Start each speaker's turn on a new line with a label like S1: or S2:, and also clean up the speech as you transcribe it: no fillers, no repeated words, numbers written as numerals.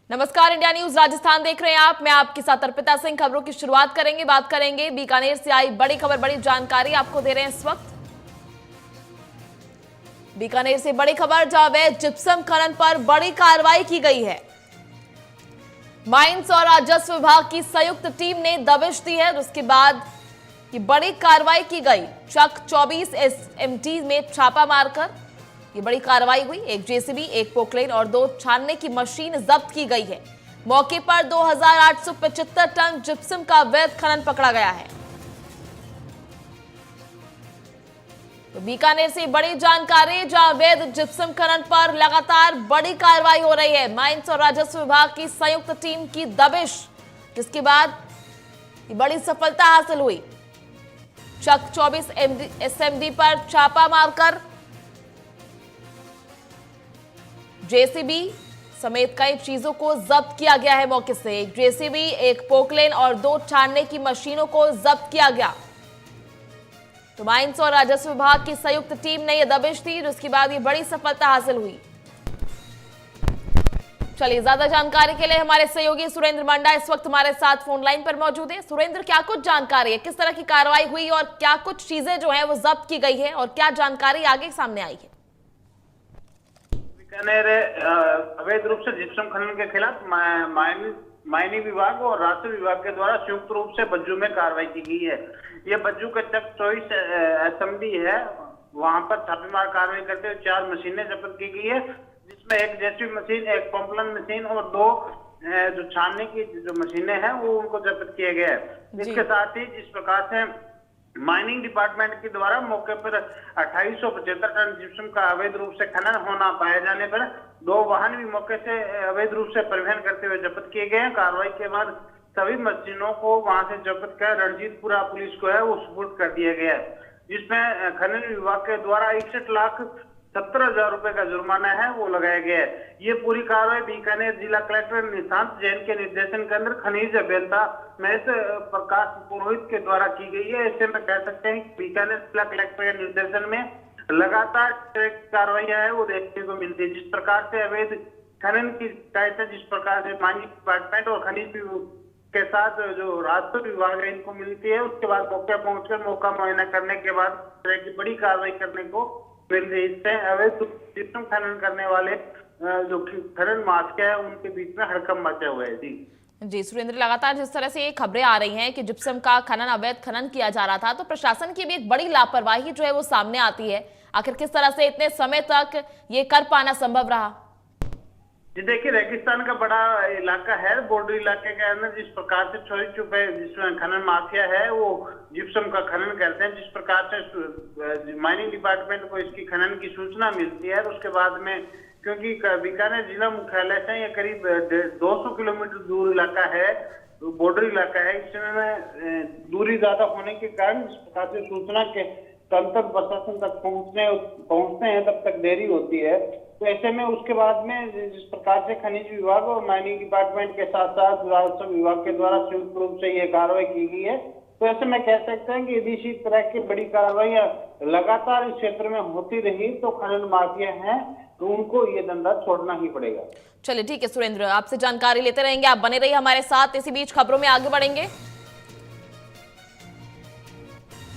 S1: नमस्कार, India news Rajasthan देख रहे हैं आप। मैं आपके साथ अर्पिता सिंह। खबरों की शुरुआत करेंगे, बात करेंगे बीकानेर से आई बड़ी खबर, बड़ी जानकारी आपको दे रहे हैं इस वक्त। बीकानेर से बड़ी खबर, जहां अवैध जिप्सम खनन पर बड़ी कार्रवाई की गई है। माइंस और राजस्व विभाग की संयुक्त टीम ने दबिश दी है, उसके बाद ये बड़ी कार्रवाई की गई। चक 24 SMT में छापा मारकर ये बड़ी कार्रवाई हुई। एक जेसीबी, एक पोकलेन और 2 छानने की मशीन जब्त की गई है। मौके पर 2875 टन जिप्सम का अवैध खनन पकड़ा गया है। तो बीकानेर से बड़ी जानकारी, जहां अवैध जिप्सम खनन पर लगातार बड़ी कार्रवाई हो रही है। माइंस और राजस्व विभाग की संयुक्त टीम की दबिश, जिसके बाद ये बड़ी सफलता हासिल हुई। चक 24 SMD पर छापा मारकर जेसीबी समेत कई चीजों को जब्त किया गया है। मौके से एक जेसीबी, एक पोकलेन और 2 छानने की मशीनों को जब्त किया गया। तो माइंस और राजस्व विभाग की संयुक्त टीम ने यह दबिश दी, जिसके बाद ये बड़ी सफलता हासिल हुई। चलिए, ज्यादा जानकारी के लिए हमारे सहयोगी सुरेंद्र मंडा इस वक्त हमारे साथ फोन लाइन पर मौजूद है। सुरेंद्र, क्या कुछ जानकारी है, किस तरह की कार्रवाई हुई और क्या कुछ चीजें जो है वो जब्त की गई है और क्या जानकारी आगे सामने आई है?
S2: बीकानेर अवैध रूप से जिप्सम खनन के खिलाफ माइनिंग विभाग और राजस्व विभाग के द्वारा संयुक्त रूप से बज्जू में कार्रवाई की गई है। ये बज्जू का चक 24 SMD है, वहां पर छापेमार कार्रवाई करते हुए 4 मशीनें जब्त की गई है, जिसमें एक जेसीबी मशीन, एक पंपलन मशीन और 2 जो छानने की जो मशीनें हैं वो उनको जब्त किए गए हैं। इसके साथ ही जिस प्रकार से माइनिंग डिपार्टमेंट के द्वारा मौके पर 2875 टन जिप्सम का अवैध रूप से खनन होना पाए जाने पर 2 वाहन भी मौके से अवैध रूप से परिवहन करते हुए जब्त किए गए हैं। कार्रवाई के बाद सभी मशीनों को वहां से जब्त कर रणजीतपुरा पुलिस को है वो सुपुर्द कर दिया गया है, जिसमें खनन विभाग के द्वारा 61,70,000 रुपए का जुर्माना है वो लगाया गया है। ये पूरी कार्रवाई बीकानेर जिला कलेक्टर निशांत जैन के निर्देशन के अंदर खनिज अभियंता महेश प्रकाश पुरोहित के द्वारा की गई है। ऐसे में कह सकते हैं कि बीकानेर जिला कलेक्टर के निर्देशन में लगातार कार्रवाई है वो देखने को मिलती है। जिस प्रकार से अवैध खनन की शिकायतें जिस प्रकार से माइनिंग डिपार्टमेंट और खनिज के साथ जो राजस्व विभाग है इनको मिलती है, उसके बाद मौके पहुंचकर मौका मुआयना करने के बाद तरह की बड़ी कार्रवाई करने को मिल रही है। इससे अवैध जिप्सम खनन करने वाले जो खनन माफिया है उनके बीच में हड़कंप मचा हुआ है।
S1: जी सुरेंद्र, लगातार जिस तरह से ये खबरें आ रही हैं कि जिप्सम का खनन, अवैध खनन किया जा रहा था, तो प्रशासन की भी एक बड़ी लापरवाही जो है वो सामने आती है। आखिर किस तरह से इतने समय तक ये कर पाना संभव रहा?
S2: जी देखिए, रेगिस्तान का बड़ा इलाका है, बॉर्डर इलाके के अंदर जिस प्रकार से चोरी छुपे जिसमें खनन माफिया है वो जिप्सम का खनन करते हैं। जिस प्रकार से माइनिंग डिपार्टमेंट को इसकी खनन की सूचना मिलती है, उसके बाद में क्योंकि बीकानेर जिला मुख्यालय से ये करीब 200 किलोमीटर दूर इलाका है, बॉर्डर इलाका है, इसमें दूरी ज्यादा होने के कारण जिस प्रकार से सूचना के तब तक प्रशासन तक पहुंचते हैं तब तक देरी होती है। तो ऐसे में उसके बाद में जिस प्रकार से खनिज विभाग और माइनिंग डिपार्टमेंट के साथ साथ राजस्व विभाग के द्वारा संयुक्त रूप से ये कार्रवाई की गई है। तो ऐसे में कह सकते हैं कि यदि इसी तरह की बड़ी कार्रवाइयां लगातार इस क्षेत्र में होती रही तो खनन माफिया हैं तो उनको ये धंधा छोड़ना ही पड़ेगा।
S1: चलिए ठीक है सुरेंद्र, आपसे जानकारी लेते रहेंगे, आप बने रहिए हमारे साथ। इसी बीच खबरों में आगे बढ़ेंगे।